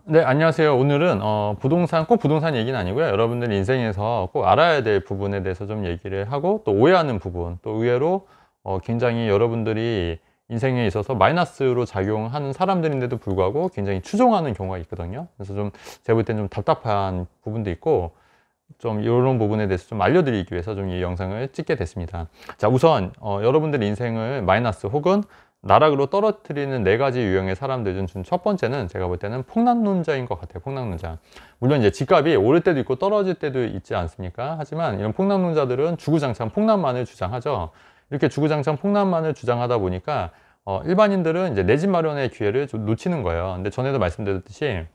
네, 안녕하세요. 오늘은 부동산, 꼭 부동산 얘기는 아니고요. 여러분들 인생에서 꼭 알아야 될 부분에 대해서 좀 얘기를 하고, 또 오해하는 부분, 또 의외로 굉장히 여러분들이 인생에 있어서 마이너스로 작용하는 사람들인데도 불구하고 굉장히 추종하는 경우가 있거든요. 그래서 좀 제가 볼 땐 좀 답답한 부분도 있고, 좀 이런 부분에 대해서 좀 알려드리기 위해서 좀 이 영상을 찍게 됐습니다. 자, 우선 여러분들 인생을 마이너스 혹은 나락으로 떨어뜨리는 4가지 유형의 사람들 중 첫 번째는 제가 볼 때는 폭락론자인 것 같아요. 폭락론자. 물론 이제 집값이 오를 때도 있고 떨어질 때도 있지 않습니까? 하지만 이런 폭락론자들은 주구장창 폭락만을 주장하죠. 이렇게 주구장창 폭락만을 주장하다 보니까 일반인들은 이제 내 집 마련의 기회를 좀 놓치는 거예요. 근데 전에도 말씀드렸듯이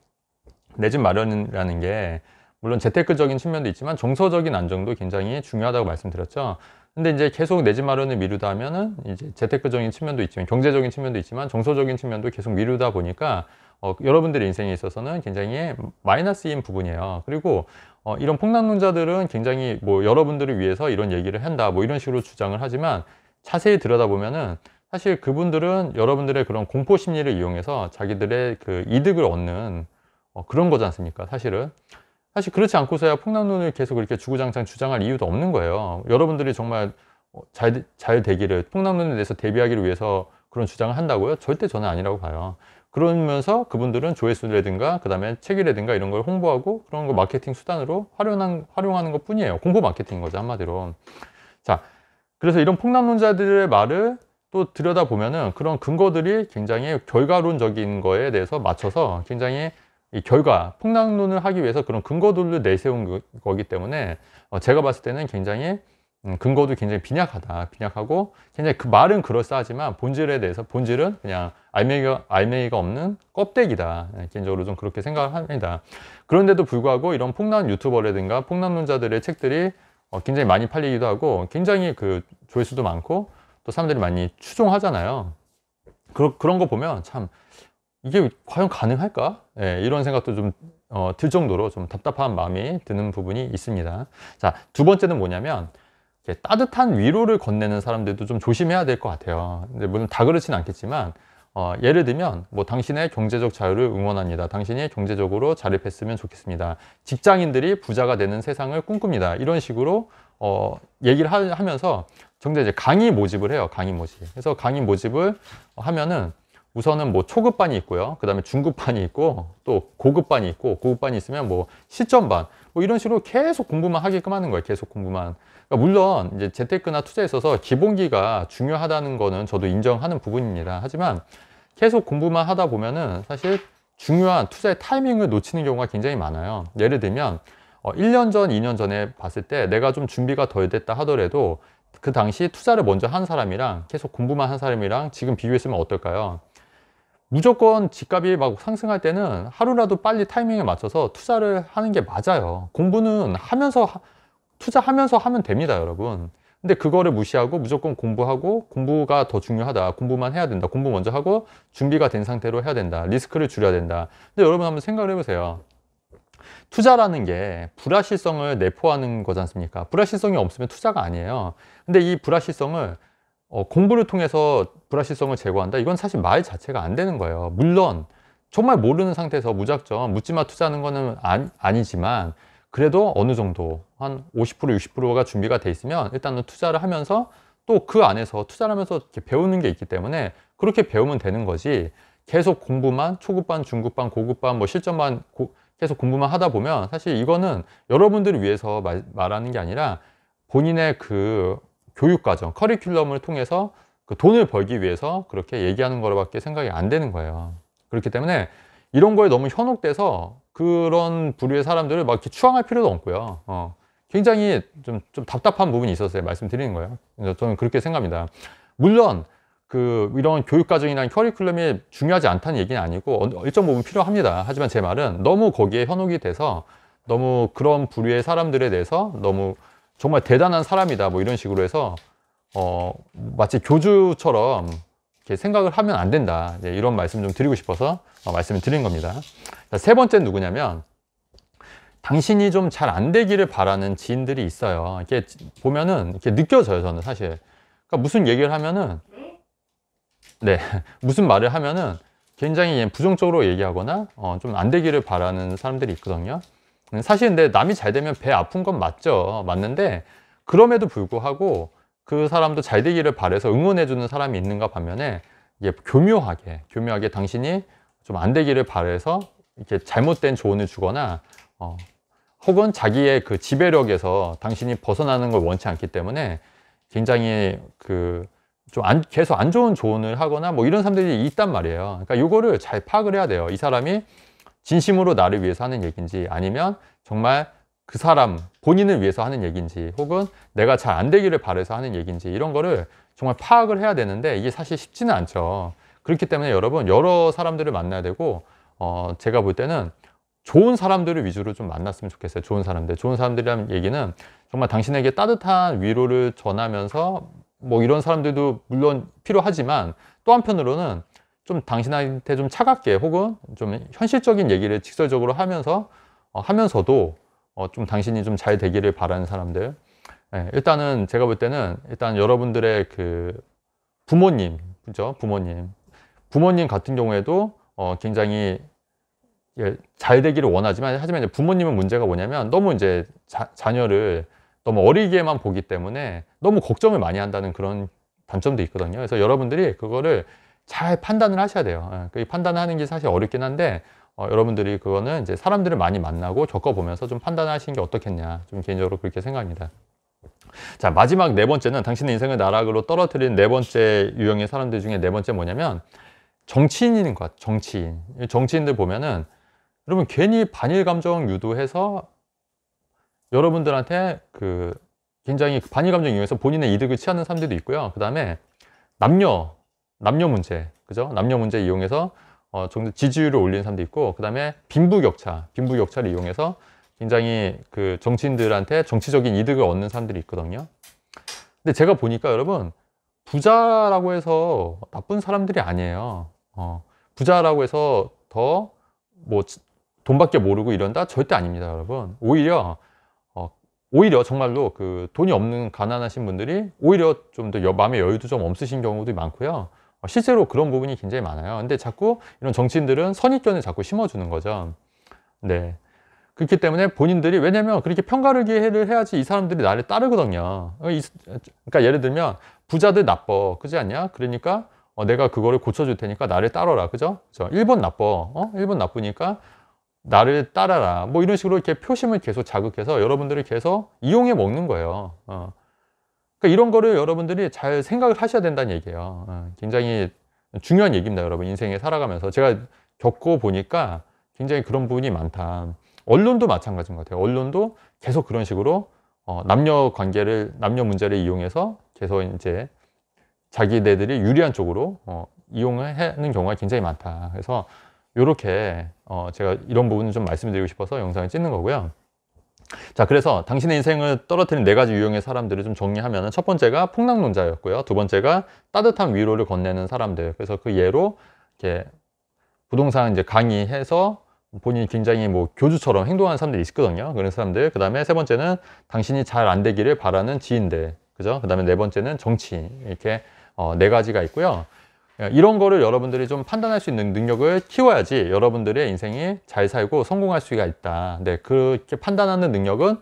내 집 마련이라는 게 물론 재테크적인 측면도 있지만 정서적인 안정도 굉장히 중요하다고 말씀드렸죠. 근데 이제 계속 내 집 마련을 미루다 하면은 이제 재테크적인 측면도 있지만 경제적인 측면도 있지만 정서적인 측면도 계속 미루다 보니까 여러분들의 인생에 있어서는 굉장히 마이너스인 부분이에요. 그리고 이런 폭락론자들은 굉장히 뭐 여러분들을 위해서 이런 얘기를 한다 뭐 이런 식으로 주장을 하지만 자세히 들여다보면은 사실 그분들은 여러분들의 그런 공포 심리를 이용해서 자기들의 그 이득을 얻는 그런 거지 않습니까? 사실 그렇지 않고서야 폭락론을 계속 이렇게 주구장창 주장할 이유도 없는 거예요. 여러분들이 정말 잘 되기를, 폭락론에 대해서 대비하기를 위해서 그런 주장을 한다고요? 절대 저는 아니라고 봐요. 그러면서 그분들은 조회수라든가 그 다음에 책이라든가 이런 걸 홍보하고 그런 거 마케팅 수단으로 활용하는 것 뿐이에요. 공보 마케팅인 거죠, 한마디로. 자, 그래서 이런 폭락론자들의 말을 또 들여다보면은 그런 근거들이 굉장히 결과론적인 거에 대해서 맞춰서 굉장히 이 폭락론을 하기 위해서 그런 근거들을 내세운 거기 때문에 제가 봤을 때는 굉장히 근거도 굉장히 빈약하고 굉장히 그 말은 그럴싸하지만 본질은 그냥 알맹이가 없는 껍데기다. 개인적으로 좀 그렇게 생각을 합니다. 그런데도 불구하고 이런 폭락 유튜버라든가 폭락론자들의 책들이 굉장히 많이 팔리기도 하고 굉장히 그 조회수도 많고 또 사람들이 많이 추종하잖아요. 그런 거 보면 참 이게 과연 가능할까? 예, 이런 생각도 좀 들 정도로 좀 답답한 마음이 드는 부분이 있습니다. 자, 두 번째는 뭐냐면 따뜻한 위로를 건네는 사람들도 좀 조심해야 될 것 같아요. 근데 물론 다 그렇지는 않겠지만 예를 들면 뭐 당신의 경제적 자유를 응원합니다. 당신이 경제적으로 자립했으면 좋겠습니다. 직장인들이 부자가 되는 세상을 꿈꿉니다. 이런 식으로 얘기를 하면서 정작 이제 강의 모집을 해요. 강의 모집. 그래서 강의 모집을 하면은 우선은 뭐 초급반이 있고요. 그 다음에 중급반이 있고 또 고급반이 있고 고급반이 있으면 뭐 실전반 뭐 이런 식으로 계속 공부만 하게끔 하는 거예요. 계속 공부만. 그러니까 물론 이제 재테크나 투자에 있어서 기본기가 중요하다는 거는 저도 인정하는 부분입니다. 하지만 계속 공부만 하다 보면은 사실 중요한 투자의 타이밍을 놓치는 경우가 굉장히 많아요. 예를 들면 1년 전, 2년 전에 봤을 때 내가 좀 준비가 덜 됐다 하더라도 그 당시 투자를 먼저 한 사람이랑 계속 공부만 한 사람이랑 지금 비교했으면 어떨까요? 무조건 집값이 막 상승할 때는 하루라도 빨리 타이밍에 맞춰서 투자를 하는 게 맞아요. 공부는 투자하면서 하면 됩니다, 여러분. 근데 그거를 무시하고 무조건 공부하고 공부가 더 중요하다. 공부만 해야 된다. 공부 먼저 하고 준비가 된 상태로 해야 된다. 리스크를 줄여야 된다. 근데 여러분 한번 생각을 해보세요. 투자라는 게 불확실성을 내포하는 거지 않습니까? 불확실성이 없으면 투자가 아니에요. 근데 이 불확실성을 공부를 통해서 불확실성을 제거한다? 이건 사실 말 자체가 안 되는 거예요. 물론 정말 모르는 상태에서 무작정 묻지마 투자하는 거는 아니지만 그래도 어느 정도 한 50% 60%가 준비가 돼 있으면 일단은 투자를 하면서 또 그 안에서 투자를 하면서 이렇게 배우는 게 있기 때문에 그렇게 배우면 되는 거지 계속 공부만 초급반, 중급반, 고급반, 뭐 실전반 계속 공부만 하다 보면 사실 이거는 여러분들을 위해서 말하는 게 아니라 본인의 그 교육과정, 커리큘럼을 통해서 그 돈을 벌기 위해서 그렇게 얘기하는 거로밖에 생각이 안 되는 거예요. 그렇기 때문에 이런 거에 너무 현혹돼서 그런 부류의 사람들을 막 이렇게 추앙할 필요도 없고요. 굉장히 좀 답답한 부분이 있었어요. 말씀드리는 거예요. 그래서 저는 그렇게 생각합니다. 물론 이런 교육과정이나 커리큘럼이 중요하지 않다는 얘기는 아니고 일정 부분 필요합니다. 하지만 제 말은 너무 거기에 현혹이 돼서 너무 그런 부류의 사람들에 대해서 너무 정말 대단한 사람이다 뭐 이런 식으로 해서 마치 교주처럼 이렇게 생각을 하면 안 된다. 이런 말씀 좀 드리고 싶어서 말씀을 드린 겁니다. 자, 세 번째는 누구냐면 당신이 좀 잘 안 되기를 바라는 지인들이 있어요. 이렇게 보면은 이렇게 느껴져요. 저는 사실 그러니까 무슨 얘기를 하면은 네 무슨 말을 하면은 굉장히 부정적으로 얘기하거나 좀 안 되기를 바라는 사람들이 있거든요. 사실 근데 남이 잘 되면 배 아픈 건 맞죠. 맞는데 그럼에도 불구하고 그 사람도 잘 되기를 바라서 응원해 주는 사람이 있는가 반면에 이게 교묘하게 당신이 좀 안 되기를 바라서 이렇게 잘못된 조언을 주거나 혹은 자기의 그 지배력에서 당신이 벗어나는 걸 원치 않기 때문에 굉장히 계속 안 좋은 조언을 하거나 뭐 이런 사람들이 있단 말이에요. 그러니까 요거를 잘 파악을 해야 돼요. 이 사람이 진심으로 나를 위해서 하는 얘기인지, 아니면 정말 그 사람 본인을 위해서 하는 얘기인지, 혹은 내가 잘 안 되기를 바라서 하는 얘기인지, 이런 거를 정말 파악을 해야 되는데 이게 사실 쉽지는 않죠. 그렇기 때문에 여러분, 여러 사람들을 만나야 되고 제가 볼 때는 좋은 사람들을 위주로 좀 만났으면 좋겠어요. 좋은 사람들이라는 얘기는 정말 당신에게 따뜻한 위로를 전하면서 뭐 이런 사람들도 물론 필요하지만, 또 한편으로는 좀 당신한테 좀 차갑게 혹은 좀 현실적인 얘기를 직설적으로 하면서도 좀 당신이 좀 잘 되기를 바라는 사람들. 일단은 제가 볼 때는 일단 여러분들의 그 부모님, 그죠? 부모님 같은 경우에도 굉장히 잘 되기를 원하지만, 하지만 이제 부모님은 문제가 뭐냐면 너무 이제 자녀를 너무 어리게만 보기 때문에 너무 걱정을 많이 한다는 그런 단점도 있거든요. 그래서 여러분들이 그거를 잘 판단을 하셔야 돼요. 그 판단을 하는 게 사실 어렵긴 한데 여러분들이 그거는 이제 사람들을 많이 만나고 겪어보면서 좀 판단하시는 게 어떻겠냐, 좀 개인적으로 그렇게 생각합니다. 자, 마지막 네 번째는 당신의 인생을 나락으로 떨어뜨린 네 번째 유형의 사람들 중에 네 번째 뭐냐면 정치인인 것 같아요. 정치인들 보면은 여러분 괜히 반일 감정 유도해서 여러분들한테 굉장히 반일 감정 이용해서 본인의 이득을 취하는 사람들도 있고요. 그 다음에 남녀 문제, 남녀 문제 이용해서 좀 지지율을 올리는 사람도 있고, 그 다음에 빈부격차를 이용해서 굉장히 그 정치인들한테 정치적인 이득을 얻는 사람들이 있거든요. 근데 제가 보니까 여러분, 부자라고 해서 나쁜 사람들이 아니에요. 부자라고 해서 더 뭐 돈밖에 모르고 이런다? 절대 아닙니다, 여러분. 오히려 정말로 그 돈이 없는 가난하신 분들이 오히려 좀 더 마음의 여유도 좀 없으신 경우도 많고요. 실제로 그런 부분이 굉장히 많아요. 근데 자꾸 이런 정치인들은 선입견을 자꾸 심어주는 거죠. 네. 그렇기 때문에 본인들이, 왜냐면 그렇게 평가를 해야지 이 사람들이 나를 따르거든요. 그러니까 예를 들면 부자들 나빠, 그지 않냐? 그러니까 내가 그거를 고쳐줄 테니까 나를 따라라, 그죠? 1번 나빠, 1번 나쁘니까 나를 따라라, 뭐 이런 식으로 이렇게 표심을 계속 자극해서 여러분들을 계속 이용해 먹는 거예요. 그러니까 이런 거를 여러분들이 잘 생각을 하셔야 된다는 얘기예요. 굉장히 중요한 얘기입니다, 여러분. 인생에 살아가면서 제가 겪어보니까 굉장히 그런 부분이 많다. 언론도 마찬가지인 것 같아요. 언론도 계속 그런 식으로 남녀 문제를 이용해서 계속 이제 자기네들이 유리한 쪽으로 이용을 하는 경우가 굉장히 많다. 그래서 이렇게 제가 이런 부분을 좀 말씀드리고 싶어서 영상을 찍는 거고요. 자, 그래서 당신의 인생을 떨어뜨린 네 가지 유형의 사람들을 좀 정리하면, 첫 번째가 폭락론자였고요. 두 번째가 따뜻한 위로를 건네는 사람들. 그래서 그 예로 이렇게 부동산 이제 강의해서 본인이 굉장히 뭐 교주처럼 행동하는 사람들이 있거든요. 그런 사람들. 그 다음에 세 번째는 당신이 잘 안 되기를 바라는 지인들. 그죠? 그 다음에 네 번째는 정치인. 이렇게 네 가지가 있고요. 이런 거를 여러분들이 좀 판단할 수 있는 능력을 키워야지 여러분들의 인생이 잘 살고 성공할 수가 있다. 네, 그렇게 판단하는 능력은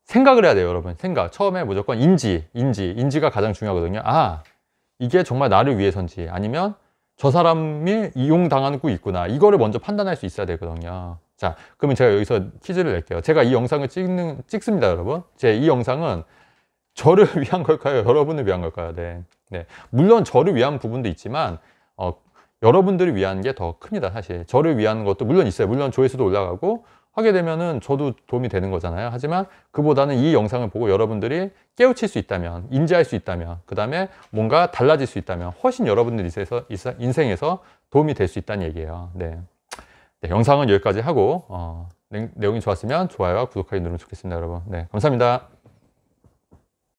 생각을 해야 돼요, 여러분. 처음에 무조건 인지가 가장 중요하거든요. 이게 정말 나를 위해서인지, 아니면 저 사람이 이용당하고 있구나, 이거를 먼저 판단할 수 있어야 되거든요. 자, 그러면 제가 여기서 퀴즈를 낼게요. 제가 이 영상을 찍습니다, 여러분. 이 영상은 저를 위한 걸까요? 여러분을 위한 걸까요? 네. 물론 저를 위한 부분도 있지만 여러분들을 위한 게 더 큽니다, 사실. 저를 위한 것도 물론 있어요. 물론 조회수도 올라가고 하게 되면은 저도 도움이 되는 거잖아요. 하지만 그보다는 이 영상을 보고 여러분들이 깨우칠 수 있다면, 인지할 수 있다면, 그 다음에 뭔가 달라질 수 있다면 훨씬 여러분들 인생에서 도움이 될 수 있다는 얘기예요. 네, 영상은 여기까지 하고 내용이 좋았으면 좋아요와 구독하기 누르면 좋겠습니다, 여러분. 네, 감사합니다.